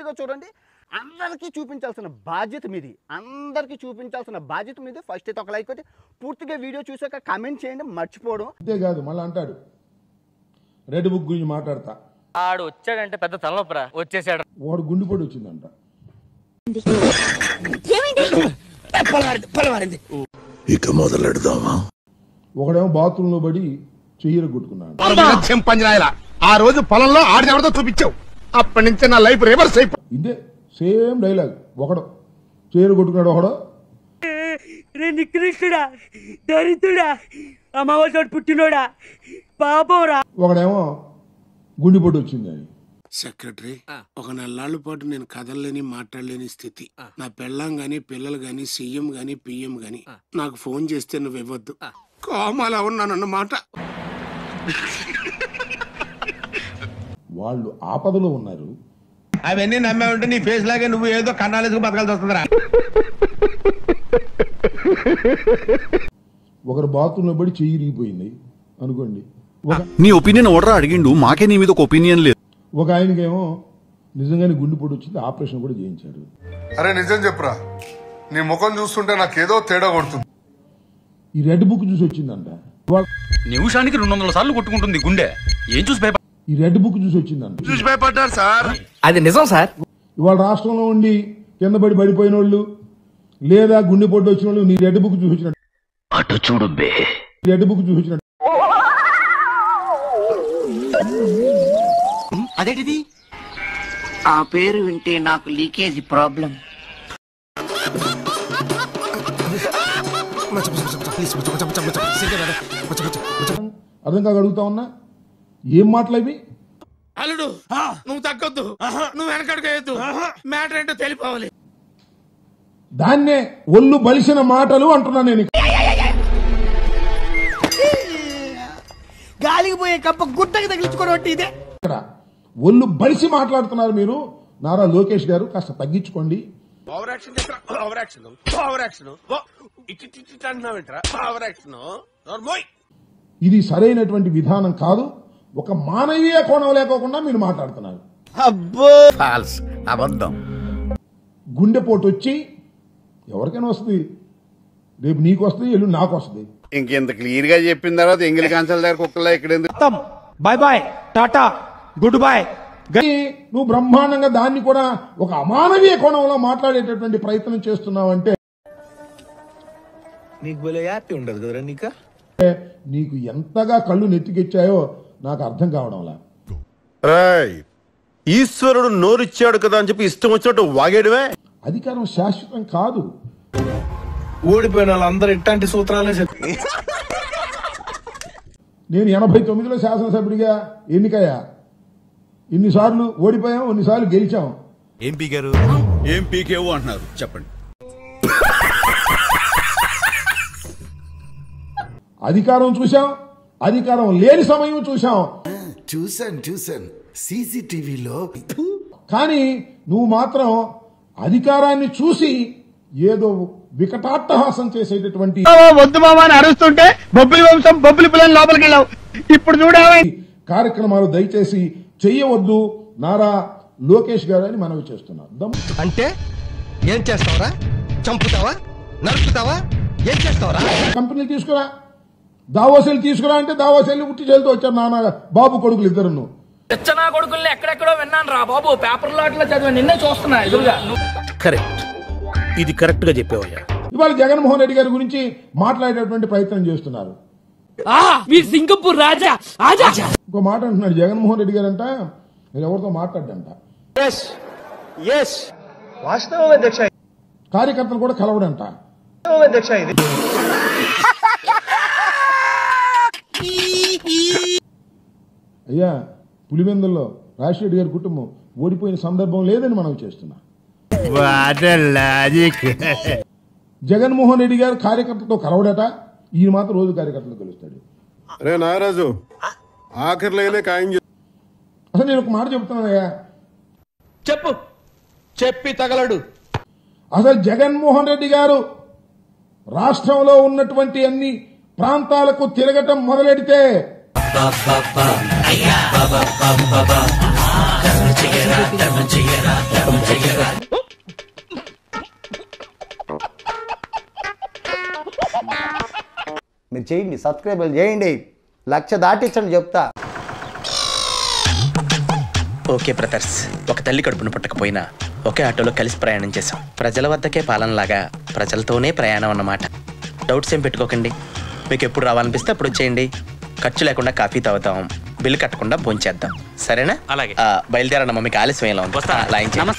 పూర్తిగా చూడండి. అందరికీ చూపించాల్సిన బాధ్యత మీది, ఫస్ట్ అయితే ఒక లైక్ కొట్టి పూర్తిగా వీడియో చూసాక కామెంట్ చేయండి, మర్చిపోవడం. అంతేకాదు మళ్ళీ అంటాడు రెడ్ బుక్ గురించి మాట్లాడతా. ఆడు వచ్చాడంటే పెద్ద తలనొప్పరా, వచ్చేసాడు. వాడు గుండెపోటు వచ్చిందంట. ఇక మొదలెడదామా? ఒకడేమో బాత్రూమ్ లో పడి చెయ్యలు కొట్టుకున్నాడు. ఆ రోజు పొలంలో ఆడినెవరితో చూపించావు, అప్పటి నుంచి నా లైఫ్ రివర్స్ అయిపోయి. ఇదే సేమ్ డైలాగ్. ఒకడు చెయ్యలు కొట్టుకున్నాడు, ఒకడు నికృష్టుడా, దరిద్రుడా, అమావాసోడు పుట్టినోడా, పాపంరా. ఒకడేమో గుండెపోటు వచ్చింది అని. సెక్రటరీ, ఒక నెలల పాటు నేను కదలలేని మాట్లాడలేని స్థితి. నా పెళ్ళాం గాని పిల్లలు గాని సీఎం గాని పిఎం గాని నాకు ఫోన్ చేస్తే నువ్వు ఇవ్వద్దు, కోమాలా ఉన్నానన్నమాట. వాళ్ళు ఆపదలో ఉన్నారు. అవన్నీ నమ్మే ఉంటే నీ ఫేస్ లాగే నువ్వు ఏదో కన్నాలేసుకు బతకాల్సి వస్తుందిరా. ఒకరు బాత్రూమ్ లో పడి చెయ్యి ఇరిగిపోయింది అనుకోండి. నీ ఒపీనియన్ ఓడరా అడిగిండు, మాకే నీ మీద ఒక ఒపీనియన్ లేదు. ఒక ఆయనకేమో నిజంగానే గుండెపోటు వచ్చింది, ఆపరేషన్ కూడా చేయించారు. అరే నిజం చెప్పురా, నీ ముఖం చూస్తుంటే నాకేదో తేడా కొడుతుంది. ఈ రెడ్ బుక్ చూసి వచ్చిందంట. నిమిషానికి 200 సార్లు కొట్టుకుంటుంది గుండె. ఏం చూసి ఈ రెడ్ బుక్ చూసి వచ్చిందంట. చూసి భయపడ్డారు సార్. అది నిజం సార్. ఇవాళ రాష్ట్రంలో ఉండి కింద పడిపోయిన వాళ్ళు లేదా గుండెపోటు వచ్చిన వాళ్ళు నీ రెడ్ బుక్ చూసి వచ్చినట్టు. అటు చూడు బే. రెడ్ బుక్ చూసి వచ్చినట్టు. అదేంటిది? ఆ పేరు వింటే నాకు లీకేజ్ ప్రాబ్లం. అర్థం కాక అడుగుతా ఉన్నా, ఏం మాటలు అవి? అల్లుడు నువ్వు తగ్గొద్దు, నువ్వు వెనకడుకోవద్దు, మ్యాటర్ ఏంటో తెలిపోవాలి. దాన్నే ఒళ్ళు బలిసిన మాటలు అంటున్నా నేను. గాలికి పోయే కప్ప గుట్టకి తగిలించుకోవడం ఇదే. ఇక్కడ ఒళ్ళు బలిసి మాట్లాడుతున్నారు మీరు. నారా లోకేష్ గారు కాస్త తగ్గించుకోండి. ఇది సరైనటువంటి విధానం కాదు. ఒక మానవీయ కోణం లేకోకుండా మీరు మాట్లాడుతున్నారు. అబద్ధం. గుండెపోటు వచ్చి ఎవరికైనా వస్తుంది, రేపు నీకు వస్తుంది, ఎల్లుండి నాకు వస్తుంది. ఇంకెంత క్లియర్ గా చెప్పిన తర్వాత ఎంగిలి కాంచాల దగ్గర కుక్కలా ఇక్కడ బాయ్ బాయ్ టాటా గుడ్ బాయ్. నువ్వు బ్రహ్మాండంగా దాన్ని కూడా ఒక అమానవీయ కోణంలో మాట్లాడేటటువంటి ప్రయత్నం చేస్తున్నావంటే నీకు బోలే హ్యాపీ ఉండదు కదరా. నీకు ఎంతగా కళ్ళు నెత్తికెచ్చాయో నాకు అర్థం కావడంలా. ఈశ్వరుడు నోరిచ్చాడు కదా అని చెప్పి ఇష్టం వచ్చినట్టు వాగేడువే. అధికారం శాశ్వతం కాదు. ఓడిపోయిన వాళ్ళందరూ ఇట్లాంటి సూత్రాలే చెప్పి. నేను 89లో శాసనసభ్యుడిగా ఎన్నికయ్యా. ఇన్నిసార్లు ఓడిపోయాం, ఇన్నిసార్లు గెలిచాం. ఏం పీకారు, ఏం పీకేవు అంటున్నారు చెప్పండి. అధికారం చూశాం, అధికారం లేని సమయం చూశాం. చూశాను సీసీటీవీలో. కానీ నువ్వు మాత్రం అధికారాన్ని చూసి ఏదో వికటాట్టహాసం చేసేటటువంటి వద్దు మామ అని అరుస్తుంటే బొబ్బిలి వంశం బొబ్బిలి పిల్లలు లోపలికి వెళ్ళావు. ఇప్పుడు చూడాలి కార్యక్రమాలు దయచేసి చెయ్యవద్దు నారా లోకేష్ గారు అని మనవి చేస్తున్నాం. అంటే ఏం చేస్తావరా? చంపుతావా, నరుకుతావా, ఏం చేస్తావరా? కంపెనీలు తీసుకురా, దావోసెలు తీసుకురా అంటే దావోసెలు ఉట్టి చేలుతూ వచ్చారు నాన్న బాబు కొడుకులు ఇద్దరును. తెచ్చనా కొడుకుల్ని ఎక్కడెక్కడో విన్నాను రా బాబు, పేపర్లో అట్లా చదివా, నిన్నే చూస్తున్నా ఎదురుగా. కరెక్ట్, ఇది కరెక్ట్ గా చెప్పావయ్యా. ఇవాళ జగన్మోహన్ రెడ్డి గారి గురించి మాట్లాడేటువంటి ప్రయత్నం చేస్తున్నారు. సింగపూర్ రాజా. ఇంకో మాట అంటున్నాడు జగన్మోహన్ రెడ్డి గారు అంట, నేను ఎవరితో మాట్లాడంట, కార్యకర్తలు కూడా కలవడంట. అయ్యా పులివెందుల్లో రాజశేఖర్ గారి కుటుంబం ఓడిపోయిన సందర్భం లేదని మనం చేస్తున్నా. జగన్మోహన్ రెడ్డి గారు కార్యకర్తలతో కలవడట, ఈయన మాత్రం రోజు కార్యకర్తలు కలుస్తాడు. అరే నాగరాజు ఆఖరిలో ఖాయం. అసలు నేను ఒక మాట చెప్తున్నానయ్యా, చెప్పు, చెప్పి తగలడు. అసలు జగన్మోహన్ రెడ్డి గారు రాష్ట్రంలో ఉన్నటువంటి అన్ని ప్రాంతాలకు తిరగటం మొదలెడితే మీరు చేయండి, సబ్స్క్రైబ్ చేయండి, 1,00,000 దాటించండి చెప్తా. ఓకే బ్రదర్స్, ఒక తల్లి కడుపును పుట్టకపోయినా ఒకే ఆటోలో కలిసి ప్రయాణం చేశాం. ప్రజల వద్దకే పాలనలాగా ప్రజలతోనే ప్రయాణం అన్నమాట. డౌట్స్ ఏం పెట్టుకోకండి. మీకు ఎప్పుడు రావాలనిపిస్తే అప్పుడు వచ్చేయండి. ఖర్చు లేకుండా కాఫీ తాగుతాం, బిల్లు కట్టకుండా భోంచేద్దాం. సరేనా? అలాగే. బయలుదేరమ్మా, మీకు ఆలస్యం ఎలా ఉంది? వస్తా. లాయించండి.